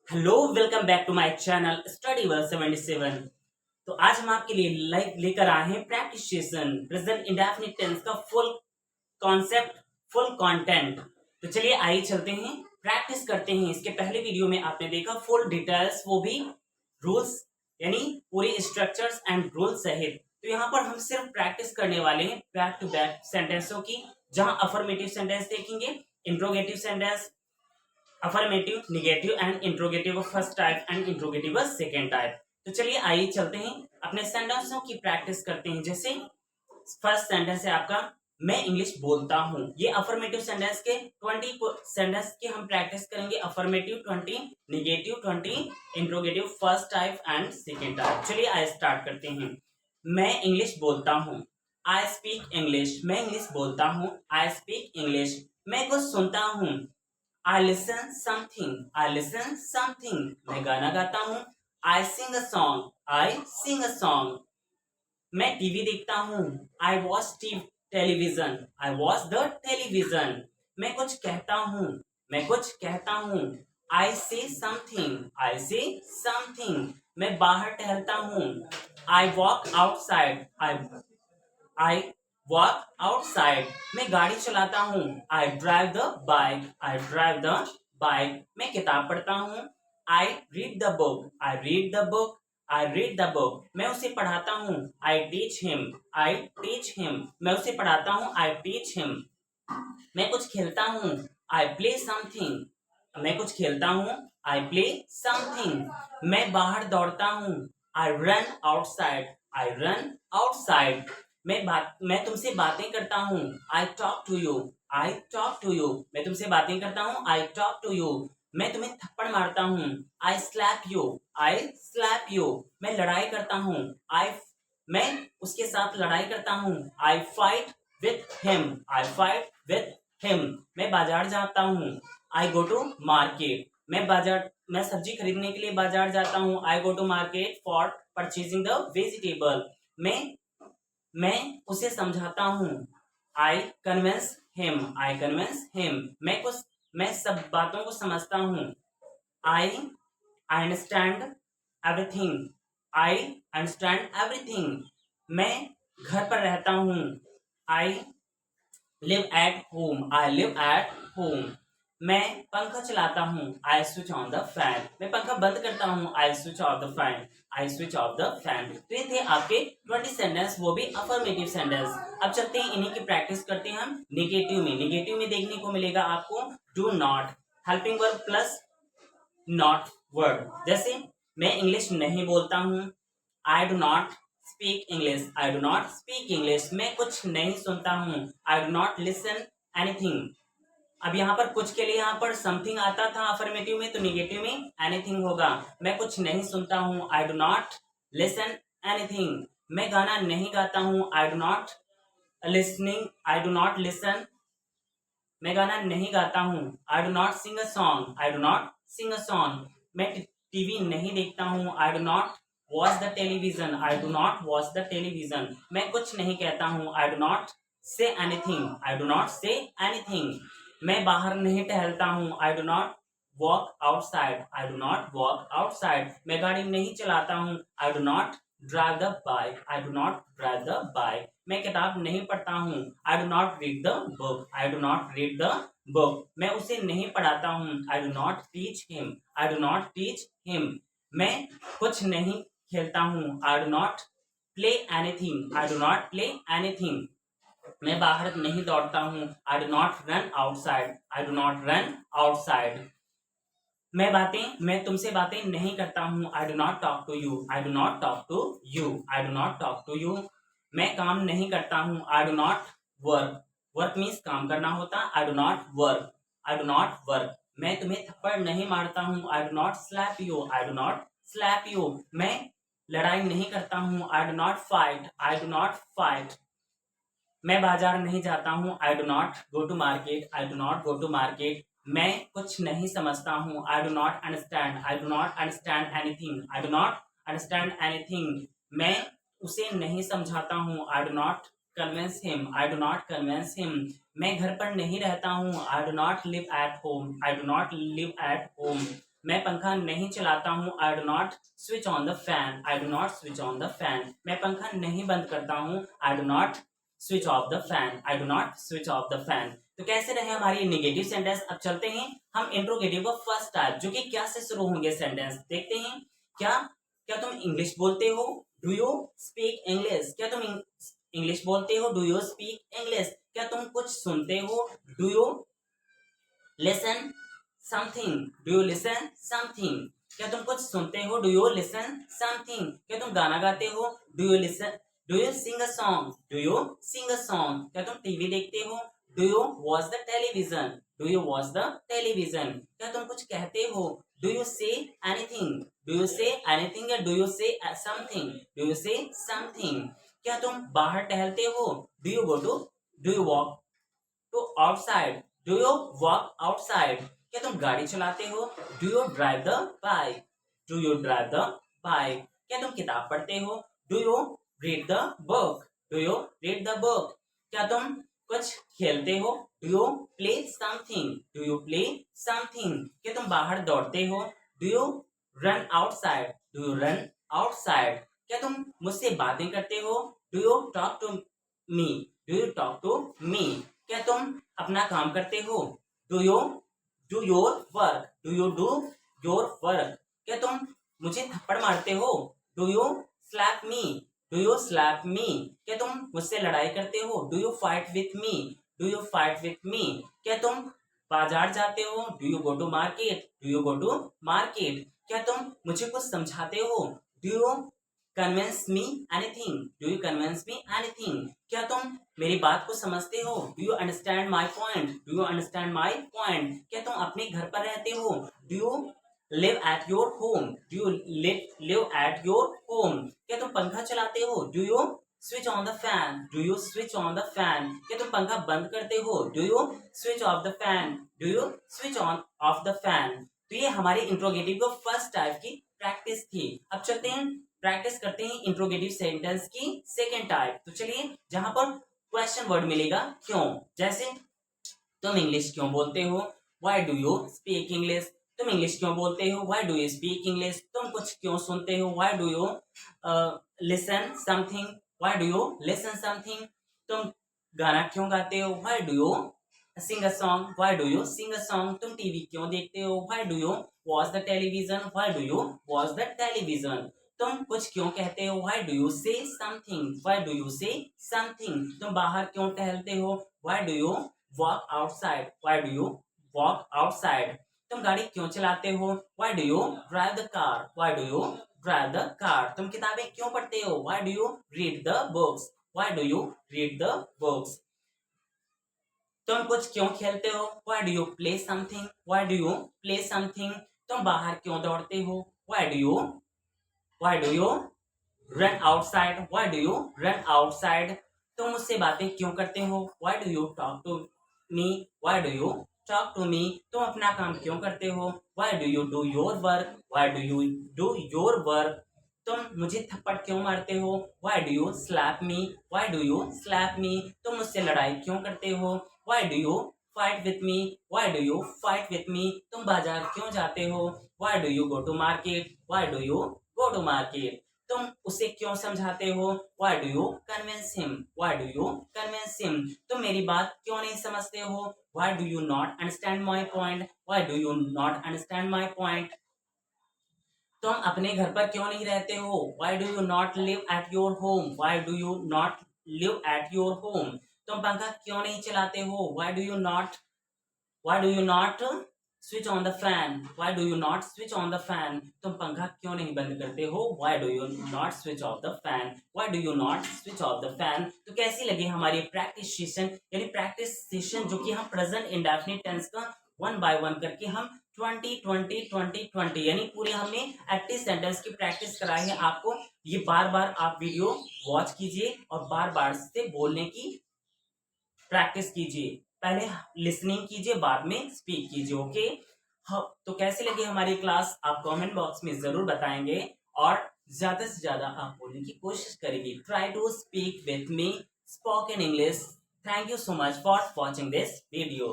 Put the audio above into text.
Hello, welcome back to my channel study world 77। तो आज हम आपके लिए लेकर आए हैं practice session present indefinite tense का फुल कॉन्सेप्ट, फुल कंटेंट। तो चलिए आइए चलते हैं, प्रैक्टिस करते हैं। इसके पहले वीडियो में आपने देखा फुल डिटेल्स, वो भी रूल्स यानी पूरे स्ट्रक्चर्स एंड रूल्स सहित। तो यहाँ पर हम सिर्फ प्रैक्टिस करने वाले हैं बैक टू बैक सेंटेंसों की, जहां अफर्मेटिव सेंटेंस देखेंगे, interrogative sentence, affirmative, negative and interrogative first type and interrogative second type. तो चलिए आइए चलते हैं, अपने सेंटेंसों की प्रैक्टिस करते हैं। जैसे फर्स्ट सेंटेंस है आपका, मैं इंग्लिश बोलता हूँ। ये अफर्मेटिव सेंटेंस के 20 सेंटेंस की हम प्रैक्टिस करेंगे। Affirmative 20, negative 20, interrogative first type and second type. चलिए आइए स्टार्ट करते हैं। मैं इंग्लिश बोलता हूँ, आई स्पीक इंग्लिश। मैं इंग्लिश बोलता हूँ, आई स्पीक इंग्लिश। मैं कुछ सुनता हूँ, I listen something. I listen something. मैं गाना गाता हूँ, I sing a song. I sing a song. मैं टीवी देखता हूँ, I watch television. I watch the television. मैं कुछ कहता हूँ, मैं कुछ कहता हूँ, I say something. I say something. मैं बाहर टहलता हूँ, I walk outside. I walk outside. मैं गाड़ी चलाता हूँ, I drive the bike. I drive the bike. मैं किताब पढ़ता हूँ, I read the book. I read the book. I read the book. मैं उसे पढ़ाता हूँ, I teach him. I teach him. मैं उसे पढ़ाता हूँ, I teach him. मैं कुछ खेलता हूँ, I play something. मैं कुछ खेलता हूँ, I play something. मैं बाहर दौड़ता हूँ, I run outside. I run outside. मैं तुमसे बातें करता हूँ, I talk to you. I talk to you. मैं तुमसे बातें करता हूँ, I talk to you. मैं तुम्हें थप्पड़ मारता हूँ, I slap you. I slap you. मैं लड़ाई करता हूँ, मैं उसके साथ लड़ाई करता हूँ, I fight with him. I fight with him. मैं बाजार जाता हूँ, I go to market. मैं सब्जी खरीदने के लिए बाजार जाता हूँ, I go to market for purchasing the vegetable. मैं उसे समझाता हूँ, I convince him. I convince him. मैं सब बातों को समझता हूँ, I understand everything. I understand everything. मैं घर पर रहता हूँ, I live at home. I live at home. मैं पंखा चलाता हूँ, I switch on the fan. मैं पंखा बंद करता हूँ, I switch off the fan. I switch off the fan. तो ये थे आपके 20 सेंटेंस, वो भी अफर्मेटिव सेंटेंस। अब चलते हैं, इन्हीं की प्रैक्टिस करते हैं हम निगेटिव में। निगेटिव में देखने को मिलेगा आपको do not, helping verb plus not word. जैसे मैं इंग्लिश नहीं बोलता हूँ, I do not speak English. I do not speak English. मैं कुछ नहीं सुनता हूँ, I do not listen anything. अब यहाँ पर कुछ के लिए यहाँ पर समथिंग आता था अफर्मेटिव में, तो निगेटिव में एनीथिंग होगा। मैं कुछ नहीं सुनता हूँ, I do not listen anything. मैं गाना नहीं गाता हूँ, I do not listening. I do not listen. मैं गाना नहीं गाता हूँ, I do not sing a song. I do not sing a song. मैं टीवी नहीं देखता हूँ, I do not watch the television. I do not watch the television. मैं कुछ नहीं कहता हूँ, I do not say anything. I do not say anything. मैं बाहर नहीं टहलता हूँ, I do not walk outside. I do not walk outside. मैं गाड़ी नहीं चलाता हूँ, I do not drive the bike. I do not drive the bike. मैं किताब नहीं पढ़ता हूँ, I do not read the book. I do not read the book. मैं उसे नहीं पढ़ाता हूँ, I do not teach him. I do not teach him. मैं कुछ नहीं खेलता हूँ, I do not play anything. I do not play anything. मैं बाहर नहीं दौड़ता हूँ, I do not run outside. I do not run outside. मैं तुमसे बातें नहीं करता हूँ, I do not talk to you. I do not talk to you. I do not talk to you. मैं काम नहीं करता हूँ, I do not work. Work means काम करना होता, I do not work. I do not work. मैं तुम्हें थप्पड़ नहीं मारता हूँ, I do not slap you. I do not slap you. मैं लड़ाई नहीं करता हूँ, I do not fight. I do not fight. मैं बाजार नहीं जाता हूँ, I do not go to market. I do not go to market. मैं कुछ नहीं समझता हूँ, I do not understand. I do not understand anything. I do not understand anything. मैं उसे नहीं समझाता हूँ, I do not convince him. I do not convince him. मैं घर पर नहीं रहता हूँ, I do not live at home. I do not live at home. मैं पंखा नहीं चलाता हूँ, I do not switch on the fan, I do not switch on the fan. मैं पंखा नहीं बंद करता हूँ, I do not switch off the fan, I do not switch off the fan. तो कैसे रहे हमारी नेगेटिव सेंटेंस। अब चलते हैं हम इंट्रोगेटिव का फर्स्ट टाइप, जो कि क्या से शुरू होंगे सेंटेंस, देखते हैं। क्या क्या तुम इंग्लिश बोलते हो, डू यू स्पीक इंग्लिश। क्या तुम इंग्लिश बोलते हो, डू यू स्पीक इंग्लिश। क्या तुम कुछ सुनते हो, do you listen something, do you listen something. क्या तुम कुछ सुनते हो, डू यू लिसन समथिंग। क्या तुम गाना गाते हो, do you listen, do you sing a song, do you sing a song. क्या तुम टीवी देखते हो, do you watch the television, do you watch the television. क्या तुम कुछ कहते हो, do you say anything, do you say anything या do you say something, do you say something. क्या तुम बाहर टहलते हो, do you go to, do you walk to outside, do you walk outside. क्या तुम गाड़ी चलाते हो, do you drive the bike, do you drive the bike. क्या तुम किताब पढ़ते हो, do you read the book, do you read the book. क्या तुम कुछ खेलते हो, do you play something, do you play something. क्या तुम बाहर दौड़ते हो, do you run outside, do you run outside. क्या तुम मुझसे बातें करते हो, do you talk to me, do you talk to me. क्या तुम अपना काम करते हो, do you do your work, do you do your work. क्या तुम मुझे थप्पड़ मारते हो, do you slap me, do you slap me. क्या तुम मुझसे लड़ाई करते हो, do you fight with me, do you fight with me. क्या तुम बाजार जाते हो, do you go to market, do you go to market. क्या तुम मुझे कुछ समझाते हो, do you convince me anything, do you convince me anything. क्या तुम मेरी बात को समझते हो, do you understand my point, do you understand my point. क्या तुम अपने घर पर रहते हो, do you live at your home, do you live at your home. क्या तुम पंखा चलाते हो, do you switch on the fan, do you switch on the fan. क्या तुम पंखा बंद करते हो, do you switch off the fan, do you switch on off the fan. तो ये हमारे इंट्रोगेटिव को फर्स्ट टाइप की प्रैक्टिस थी। अब चलते हैं प्रैक्टिस करते हैं इंट्रोगेटिव सेंटेंस की सेकेंड टाइप। तो चलिए, जहां पर क्वेश्चन वर्ड मिलेगा क्यों, जैसे तुम इंग्लिश क्यों बोलते हो, why do you speak English. तुम इंग्लिश क्यों बोलते हो, why do you speak English. तुम कुछ क्यों सुनते हो, why do you listen something, why do you listen something. तुम गाना क्यों गाते हो, why do you sing a song, why do you sing a song. तुम टीवी क्यों देखते हो, why do you watch the television, why do you watch the television. तुम कुछ क्यों कहते हो, why do you say something, why do you say something. तुम बाहर क्यों टहलते हो, why do you walk outside, why do you walk outside. तुम गाड़ी क्यों चलाते हो, why do you drive the car, why do you drive the car. तुम किताबें क्यों पढ़ते हो, why do you read the books, why do you read the books. तुम कुछ क्यों खेलते हो, why do you play something, why do you play something. तुम बाहर क्यों दौड़ते हो, why do you run outside, why do you run outside. तुम मुझसे बातें क्यों करते हो, why do you talk to me, why do you talk to me. तुम अपना काम क्यों करते हो, why do you do your work, why do you do your work. तुम मुझे थप्पड़ क्यों मारते हो, why do you slap me, why do you slap me. तुम मुझसे लड़ाई क्यों करते हो, why do you fight with me, why do you fight with me. तुम बाजार क्यों जाते हो, why do you go to market, why do you go to market. तुम उसे क्यों समझाते हो, why do you convince him, why do you convince him. तुम मेरी बात क्यों नहीं समझते हो, why do you not understand my point, why do you not understand my point. तुम अपने घर पर क्यों नहीं रहते हो, why do you not live at your home, why do you not live at your home. तुम पंखा क्यों नहीं चलाते हो, why do you not switch on the fan, why do you not switch on the fan. तुम पंखा क्यों नहीं बंद करते हो, why do you not switch off the fan, why do you not switch off the fan. तो कैसी लगी हमारी प्रैक्टिस सेशन, यानी प्रैक्टिस सेशन जो कि हम प्रेजेंट इंडेफिनिट टेंस का वन बाय वन करके हम 20 यानी पूरे हमने 80 सेंटेंस की प्रैक्टिस कराई है आपको। ये बार बार आप वीडियो वॉच कीजिए और बार बार से बोलने की प्रैक्टिस कीजिए। पहले लिसनिंग कीजिए, बाद में स्पीक कीजिए। ओके, हाँ, तो कैसी लगी हमारी क्लास आप कमेंट बॉक्स में जरूर बताएंगे और ज्यादा से ज्यादा आप बोलने की कोशिश करेंगे। Try to speak with me spoken English. Thank you so much for watching this video.